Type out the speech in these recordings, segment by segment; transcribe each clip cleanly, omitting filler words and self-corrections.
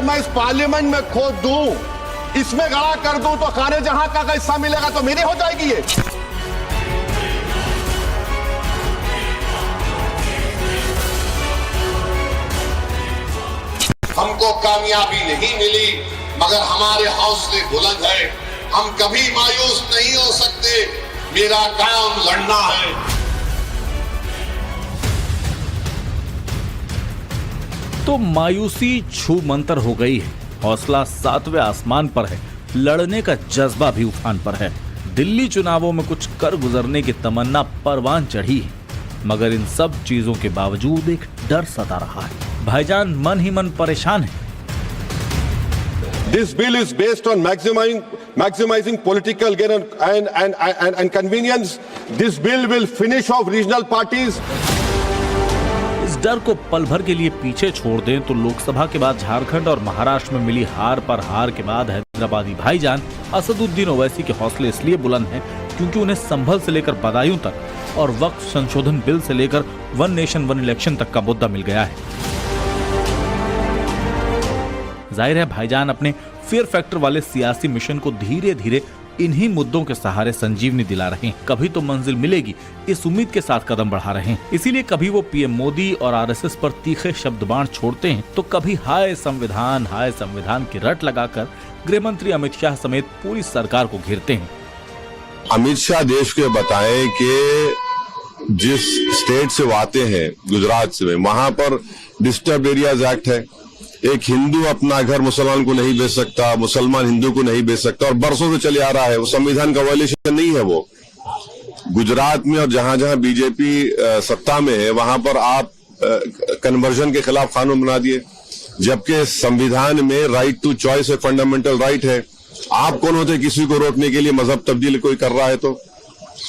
मैं इस पार्लियामेंट में खोद दूं, इसमें गड़ा कर दूं तो खाने जहां का हिस्सा मिलेगा तो मेरी हो जाएगी ये। हमको कामयाबी नहीं मिली, मगर हमारे हौसले बुलंद है। हम कभी मायूस नहीं हो सकते। मेरा काम लड़ना है। तो मायूसी छू मंतर हो गई है, हौसला 7वें आसमान पर है, लड़ने का जज्बा भी उफान पर है। दिल्ली चुनावों में कुछ कर गुजरने की तमन्ना परवान चढ़ी है, मगर इन सब चीजों के बावजूद एक डर सता रहा है। भाईजान मन ही मन परेशान है। This bill is based on maximizing political gain and convenience. This bill will finish off regional parties. इस डर को पल भर के लिए पीछे छोड़ दें तो लोकसभा के बाद झारखंड और महाराष्ट्र में मिली हार पर हार के बाद हैदराबादी भाईजान असदुद्दीन ओवैसी के हौसले इसलिए बुलंद हैं क्योंकि उन्हें संभल से लेकर बदायूं तक और वक्फ संशोधन बिल से लेकर वन नेशन वन इलेक्शन तक का मुद्दा मिल गया है। जाहिर है भाईजान अपने फियर फैक्टर वाले सियासी मिशन को धीरे धीरे इन्हीं मुद्दों के सहारे संजीवनी दिला रहे हैं। कभी तो मंजिल मिलेगी, इस उम्मीद के साथ कदम बढ़ा रहे हैं। इसीलिए कभी वो पीएम मोदी और आरएसएस पर तीखे शब्द बाण छोड़ते हैं तो कभी हाय संविधान की रट लगाकर गृह मंत्री अमित शाह समेत पूरी सरकार को घेरते हैं। अमित शाह देश के बताएं कि जिस स्टेट से वो आते हैं, गुजरात से, वहां पर डिस्टर्ब एरियाज एक्ट है। एक हिंदू अपना घर मुसलमान को नहीं बेच सकता, मुसलमान हिंदू को नहीं बेच सकता, और बरसों से चले आ रहा है। वो संविधान का वायलेशन नहीं है। वो गुजरात में और जहां जहां बीजेपी सत्ता में है वहां पर आप कन्वर्जन के खिलाफ कानून बना दिए, जबकि संविधान में राइट टू चॉइस एक फंडामेंटल राइट है। आप कौन होते किसी को रोकने के लिए? मजहब तब्दील कोई कर रहा है तो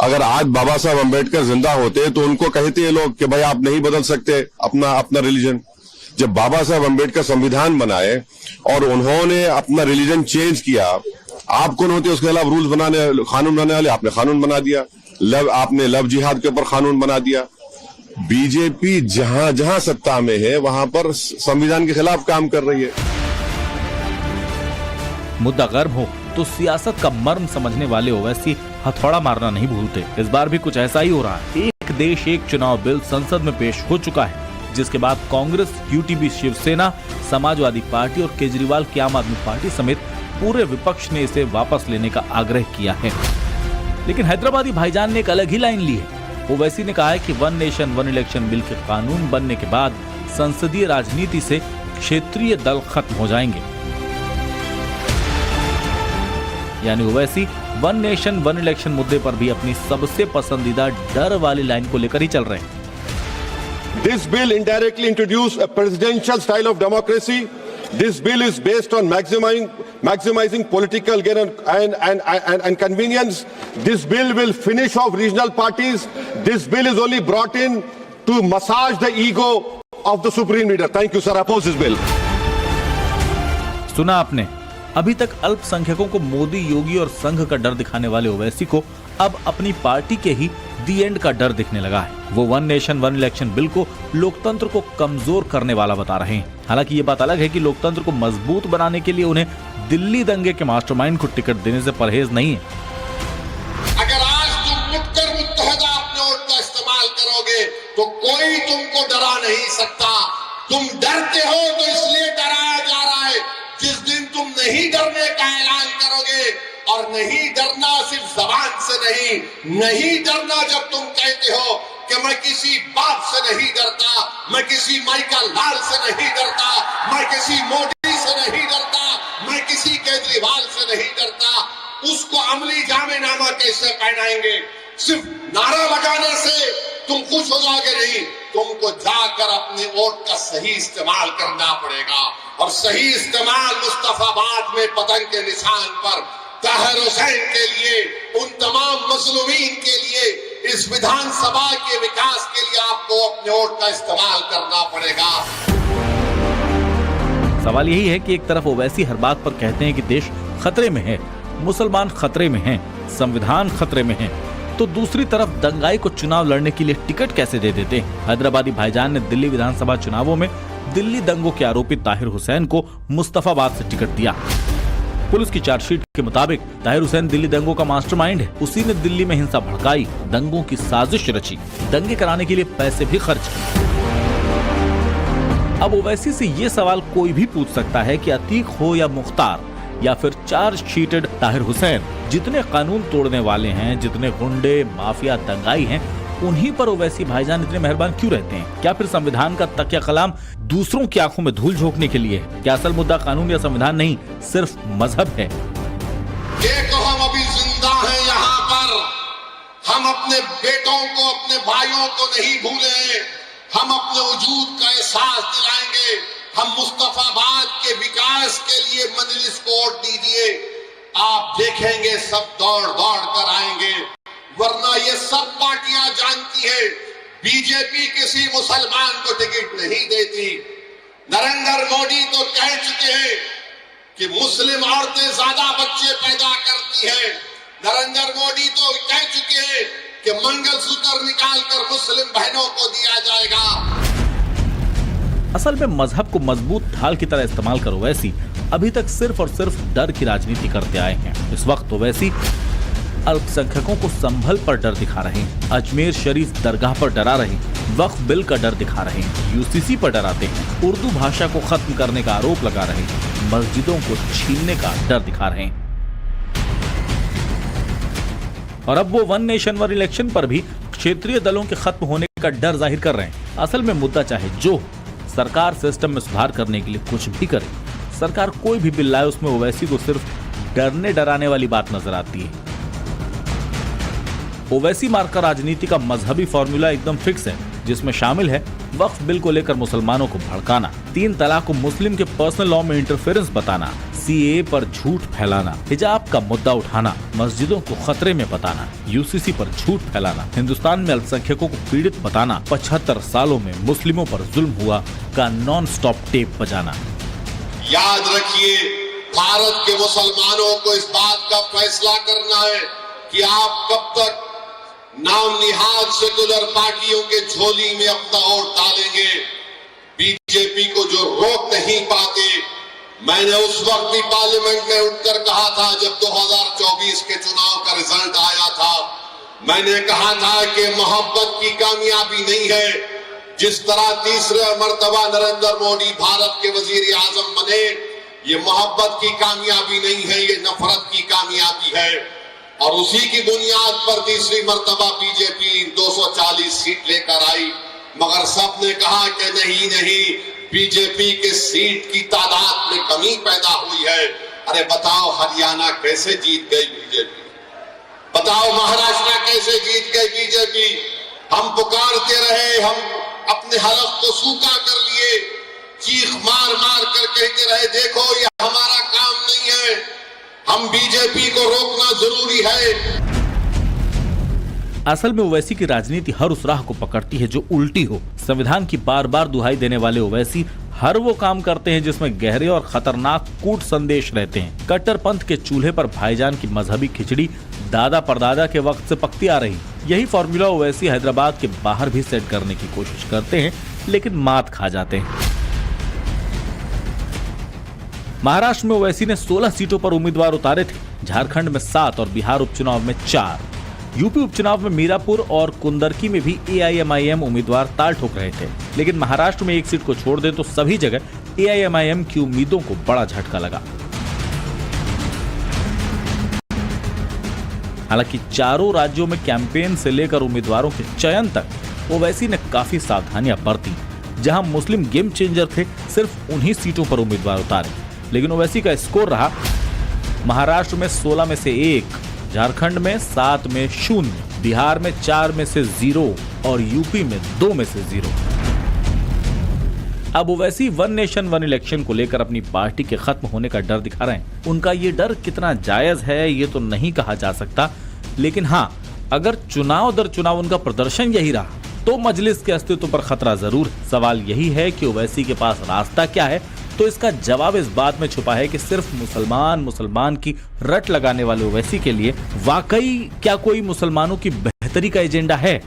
अगर आज बाबा साहब अम्बेडकर जिंदा होते तो उनको कहते हैं लोग कि भाई आप नहीं बदल सकते अपना रिलीजन। जब बाबा साहब अम्बेडकर संविधान बनाए और उन्होंने अपना रिलीजन चेंज किया, आप कौन होते उसके खिलाफ रूल्स बनाने, कानून बनाने वाले? आपने कानून बना दिया। आपने लव जिहाद के ऊपर कानून बना दिया। बीजेपी जहां जहां सत्ता में है वहां पर संविधान के खिलाफ काम कर रही है। मुद्दा गर्म हो तो सियासत का मर्म समझने वाले ओवैसी हथौड़ा मारना नहीं भूलते। इस बार भी कुछ ऐसा ही हो रहा है। एक देश एक चुनाव बिल संसद में पेश हो चुका है, जिसके बाद कांग्रेस, यूटीबी, शिवसेना, समाजवादी पार्टी और केजरीवाल की आम आदमी पार्टी समेत पूरे विपक्ष ने इसे वापस लेने का आग्रह किया है। लेकिन हैदराबादी भाईजान ने एक अलग ही लाइन ली है। ओवैसी ने कहा है कि one nation one election bill के कानून बनने के बाद संसदीय राजनीति से क्षेत्रीय दल खत्म हो जाएंगे। यानी Owaisi one nation one election मुद्दे पर भी अपनी सबसे पसंदीदा डर वाली लाइन को लेकर ही चल रहे हैं। This bill indirectly introduced a presidential style of democracy. This bill is based on maximizing political gain and convenience. This bill will finish off regional parties. This bill is only brought in to massage the ego of the supreme leader. Thank you, sir. I oppose this bill. सुना आपने, अभी तक अल्पसंख्यकों को मोदी, योगी और संघ का डर दिखाने वाले ओवैसी को अब अपनी पार्टी के ही दी एंड का डर दिखने लगा है। वो one nation one election bill को लोकतंत्र को कमजोर करने वाला बता रहे हैं। हालांकि ये बात अलग है कि लोकतंत्र को मजबूत बनाने के लिए उन्हें दिल्ली दंगे के मास्टरमाइंड को टिकट देने से परहेज नहीं है। अगर आज तुम मुत्तर मुत्तहदा अपने वोट का इस्तेमाल करोगे तो कोई तुमको डरा नहीं सकता। तुम डरते हो तो इसलिए डराया जा रहा है। जिस दिन तुम नहीं डरने का ऐलान करोगे, और नहीं डरना सिर्फ जबान से नहीं डरना जब तुम कहते हो कि मैं किसी बाप से नहीं डरता, मैं किसी माइकल लाल से नहीं डरता, मैं किसी मोदी से नहीं डरता, मैं किसी केजरीवाल से नहीं डरता, उसको अमली जामेनामा कैसे पहनाएंगे? सिर्फ नारा लगाने से तुम खुश हो जाओगे नहीं, तुमको जाकर अपने वोट का सही इस्तेमाल करना पड़ेगा। और सही इस्तेमाल मुस्तफाबाद में पतंग के निशान पर ताहिर हुसैन के लिए, उन तमाम मजलूमीन के लिए, इस विधानसभा के विकास के लिए आपको अपने वोट का इस्तेमाल करना पड़ेगा। सवाल यही है कि एक तरफ ओवैसी हर बात पर कहते हैं कि देश खतरे में है, मुसलमान खतरे में हैं, संविधान खतरे में है, तो दूसरी तरफ दंगाई को चुनाव लड़ने के लिए टिकट कैसे दे देते हैं? हैदराबादी भाईजान ने दिल्ली विधानसभा चुनावों में दिल्ली दंगों के आरोपी ताहिर हुसैन को मुस्तफाबाद से टिकट दिया। पुलिस की चार्जशीट के मुताबिक ताहिर हुसैन दिल्ली दंगों का मास्टरमाइंड है। उसी ने दिल्ली में हिंसा भड़काई, दंगों की साजिश रची, दंगे कराने के लिए पैसे भी खर्च किए। अब ओवैसी से ये सवाल कोई भी पूछ सकता है कि अतीक हो या मुख्तार या फिर चार्जशीटेड ताहिर हुसैन, जितने कानून तोड़ने वाले हैं, जितने गुंडे माफिया दंगाई हैं, उन्हीं पर ओवैसी भाईजान इतने मेहरबान क्यों रहते हैं? क्या फिर संविधान का तकिया कलाम दूसरों की आंखों में धूल झोंकने के लिए है? क्या असल मुद्दा कानून या संविधान नहीं, सिर्फ मजहब है? देखो, हम अभी जिंदा हैं यहाँ पर। हम अपने बेटों को, अपने भाइयों को नहीं भूले। हम अपने वजूद का एहसास दिलाएंगे। हम मुस्तफाबाद के विकास के लिए मजलिस को वोट दीजिए। आप देखेंगे सब दौड़ दौड़ कर आएंगे। वरना ये सब पार्टियां जानती है बीजेपी किसी मुसलमान को टिकट नहीं देती। नरेंद्र मोदी तो कह चुके हैं कि मुस्लिम औरतें ज्यादा बच्चे पैदा करती हैं। नरेंद्र मोदी तो कह चुके हैं कि मंगलसूत्र निकालकर मुस्लिम बहनों को दिया जाएगा। असल में मजहब को मजबूत ढाल की तरह इस्तेमाल कर ओवैसी अभी तक सिर्फ और सिर्फ डर की राजनीति करते आए हैं। इस वक्त ओवैसी अल्पसंख्यकों को संभल पर डर दिखा रहे हैं, अजमेर शरीफ दरगाह पर डरा रहे हैं, वक्फ बिल का डर दिखा रहे हैं, यूसीसी पर डराते हैं, उर्दू भाषा को खत्म करने का आरोप लगा रहे हैं, मस्जिदों को छीनने का डर दिखा रहे हैं। और अब वो वन नेशन वन इलेक्शन पर भी क्षेत्रीय दलों के खत्म होने का डर जाहिर कर रहे हैं। असल में मुद्दा चाहे जो, सरकार सिस्टम में सुधार करने के लिए कुछ भी करे, सरकार कोई भी बिल लाए, उसमें ओवैसी को सिर्फ डरने डराने वाली बात नजर आती है। ओवैसी मार्का राजनीति का मजहबी फॉर्मूला एकदम फिक्स है, जिसमें शामिल है वक्फ बिल को लेकर मुसलमानों को भड़काना, 3 तलाक को मुस्लिम के पर्सनल लॉ में इंटरफेरेंस बताना, सीएए पर झूठ फैलाना, हिजाब का मुद्दा उठाना, मस्जिदों को खतरे में बताना, यूसीसी पर झूठ फैलाना, हिंदुस्तान में अल्पसंख्यकों को पीड़ित बताना, 75 सालों में मुस्लिमों पर जुल्म हुआ का नॉन स्टॉप टेप बजाना। याद रखिए, भारत के मुसलमानों को इस बात का फैसला करना है कि आप कब तक नाम निहाद सेकुलर पार्टियों के झोली में अपना वोट डालेंगे। बीजेपी को जो रोक नहीं पाते, मैंने उस वक्त भी पार्लियामेंट में उठकर कहा था जब 2024 के चुनाव का रिजल्ट आया था, मैंने कहा था कि मोहब्बत की कामयाबी नहीं है। जिस तरह तीसरे मर्तबा नरेंद्र मोदी भारत के वजीर आजम बने, ये मोहब्बत की कामयाबी नहीं है, ये नफरत की कामयाबी है। और उसी की बुनियाद पर तीसरी मर्तबा बीजेपी 240 सीट लेकर आई। मगर सबने कहा कि नहीं, बीजेपी के सीट की तादाद में कमी पैदा हुई है। अरे बताओ, हरियाणा कैसे जीत गई बीजेपी? बताओ, महाराष्ट्र कैसे जीत गई बीजेपी? हम पुकारते रहे, हम अपने हलफ को सूखा कर लिए, चीख मार मार कर कहते रहे, देखो ये हमारा काम नहीं है, हम बीजेपी को रोकना जरूरी है। असल में ओवैसी की राजनीति हर उस राह को पकड़ती है जो उल्टी हो। संविधान की बार बार दुहाई देने वाले ओवैसी हर वो काम करते हैं जिसमें गहरे और खतरनाक कूट संदेश रहते हैं। कट्टरपंथ के चूल्हे पर भाईजान की मजहबी खिचड़ी दादा परदादा के वक्त से पकती आ रही। यही फॉर्मूला ओवैसी हैदराबाद के बाहर भी सेट करने की कोशिश करते हैं, लेकिन मात खा जाते हैं। महाराष्ट्र में ओवैसी ने 16 सीटों पर उम्मीदवार उतारे थे, झारखंड में 7 और बिहार उपचुनाव में 4। यूपी उपचुनाव में मीरापुर और कुंदरकी में भी एआईएमआईएम उम्मीदवार ताल ठोक रहे थे, लेकिन महाराष्ट्र में एक सीट को छोड़ दें तो सभी जगह एआईएमआईएम की उम्मीदों को बड़ा झटका लगा। हालांकि चारों राज्यों में कैंपेन से लेकर उम्मीदवारों के चयन तक ओवैसी ने काफी सावधानियां बरती। जहां मुस्लिम गेम चेंजर थे, सिर्फ उन्हीं सीटों पर उम्मीदवार उतारे, लेकिन ओवैसी का स्कोर रहा महाराष्ट्र में 16 में से 1, झारखंड में 7 में 0, बिहार में 4 में से 0 और यूपी में 2 में से 0। अब Owaisi one nation one election को लेकर अपनी पार्टी के खत्म होने का डर दिखा रहे हैं। उनका ये डर कितना जायज है ये तो नहीं कहा जा सकता, लेकिन हाँ, अगर चुनाव दर चुनाव उनका प्रदर्शन यही रहा तो मजलिस के अस्तित्व पर खतरा जरूर है। सवाल यही है कि ओवैसी के पास रास्ता क्या है, तो इसका जवाब इस बात में छुपा है कि सिर्फ मुसलमान की रट लगाने वाले ओवैसी के लिए वाकई क्या कोई मुसलमानों की बेहतरी का एजेंडा है।